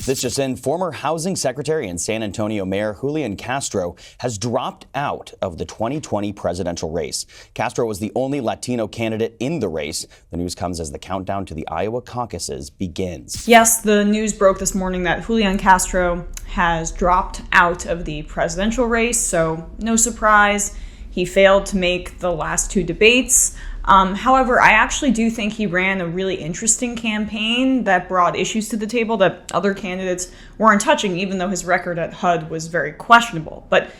This just in, former housing secretary and San Antonio Mayor Julian Castro has dropped out of the 2020 presidential race. Castro was the only Latino candidate in the race. The news comes as the countdown to the Iowa caucuses begins. Yes, the news broke this morning that Julian Castro has dropped out of the presidential race, so no surprise. He failed to make the last two debates. However, I actually do think he ran a really interesting campaign that brought issues to the table that other candidates weren't touching, even though his record at HUD was very questionable. But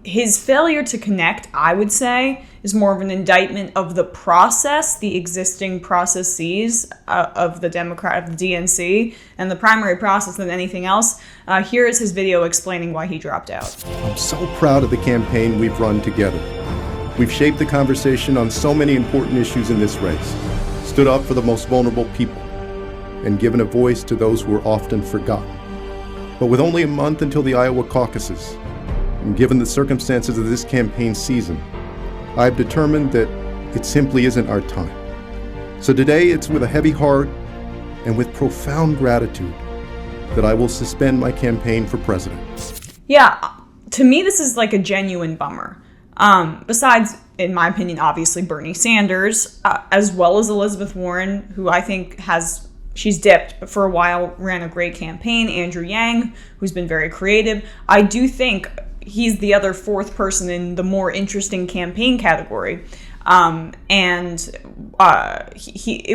his failure to connect, I would say, is more of an indictment of the process, the existing processes of the DNC and the primary process than anything else. Here is his video explaining why he dropped out. I'm so proud of the campaign we've run together. We've shaped the conversation on so many important issues in this race, stood up for the most vulnerable people, and given a voice to those who are often forgotten. But with only a month until the Iowa caucuses, and given the circumstances of this campaign season, I've determined that it simply isn't our time. So today it's with a heavy heart and with profound gratitude that I will suspend my campaign for president. Yeah, to me this is like a genuine bummer. Besides, in my opinion, obviously Bernie Sanders, as well as Elizabeth Warren, who I think she's dipped, but for a while ran a great campaign. Andrew Yang, who's been very creative. I do think he's the other fourth person in the more interesting campaign category. It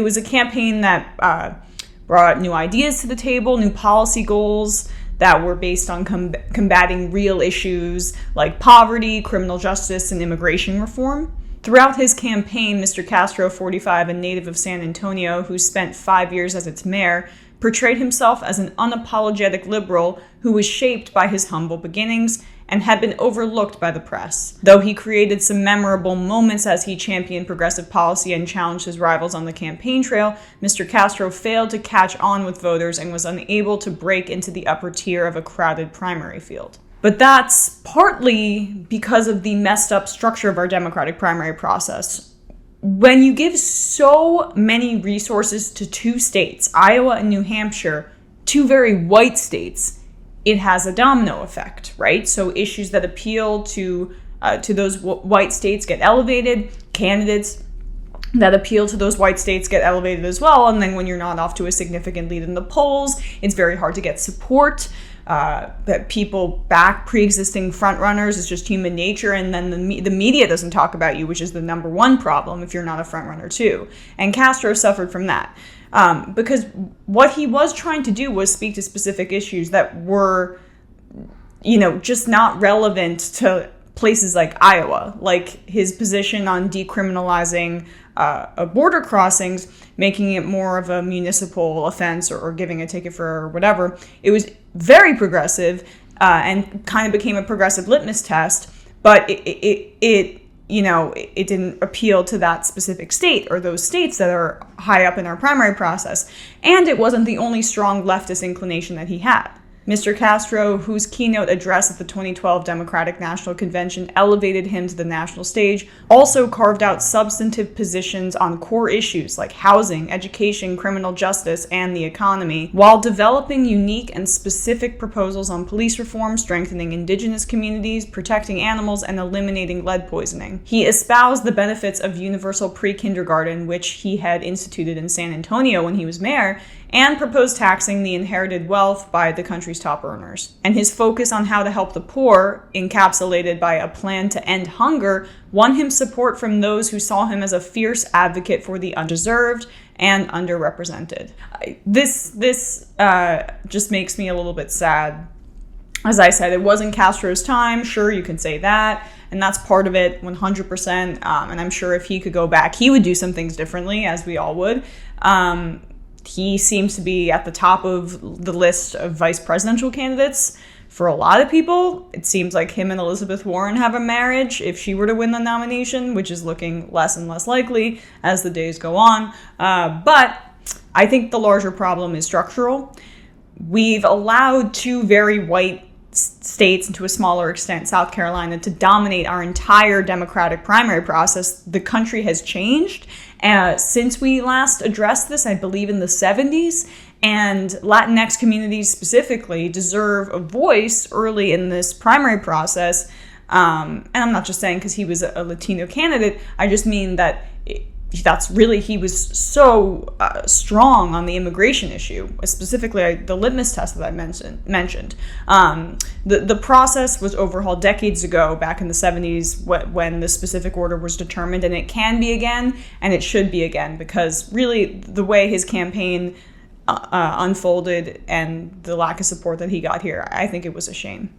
was a campaign that brought new ideas to the table, new policy goals that were based on combating real issues like poverty, criminal justice, and immigration reform. Throughout his campaign, Mr. Castro, 45, a native of San Antonio who spent 5 years as its mayor, portrayed himself as an unapologetic liberal who was shaped by his humble beginnings and had been overlooked by the press. Though he created some memorable moments as he championed progressive policy and challenged his rivals on the campaign trail, Mr. Castro failed to catch on with voters and was unable to break into the upper tier of a crowded primary field. But that's partly because of the messed up structure of our democratic primary process. When you give so many resources to two states, Iowa and New Hampshire, two very white states, it has a domino effect, right? So issues that appeal to those white states get elevated, candidates that appeal to those white states get elevated as well, and then when you're not off to a significant lead in the polls, it's very hard to get support. That people back pre-existing frontrunners is just human nature, and then the media doesn't talk about you, which is the number one problem if you're not a frontrunner too. And Castro suffered from that. Because what he was trying to do was speak to specific issues that were, just not relevant to places like Iowa, like his position on decriminalizing border crossings, making it more of a municipal offense or giving a ticket for whatever. It was very progressive and kind of became a progressive litmus test, but it didn't appeal to that specific state or those states that are high up in our primary process. And it wasn't the only strong leftist inclination that he had. Mr. Castro, whose keynote address at the 2012 Democratic National Convention elevated him to the national stage, also carved out substantive positions on core issues like housing, education, criminal justice, and the economy, while developing unique and specific proposals on police reform, strengthening indigenous communities, protecting animals, and eliminating lead poisoning. He espoused the benefits of universal pre-kindergarten, which he had instituted in San Antonio when he was mayor, and proposed taxing the inherited wealth by the country's top earners. And his focus on how to help the poor, encapsulated by a plan to end hunger, won him support from those who saw him as a fierce advocate for the undeserved and underrepresented. This just makes me a little bit sad. As I said, it wasn't Castro's time. Sure, you can say that, and that's part of it, 100%. And I'm sure if he could go back, he would do some things differently, as we all would. He seems to be at the top of the list of vice presidential candidates. For a lot of people, it seems like him and Elizabeth Warren have a marriage if she were to win the nomination, which is looking less and less likely as the days go on. But I think the larger problem is structural. We've allowed two very white states, and to a smaller extent South Carolina, to dominate our entire Democratic primary process. The country has changed since we last addressed this, I believe in the 70s, And Latinx communities specifically deserve a voice early in this primary process. And I'm not just saying because he was a Latino candidate. I just mean that he was so strong on the immigration issue, specifically the litmus test that I mentioned. The process was overhauled decades ago, back in the 70s, when the specific order was determined, and it can be again, and it should be again, because really the way his campaign unfolded and the lack of support that he got here, I think it was a shame.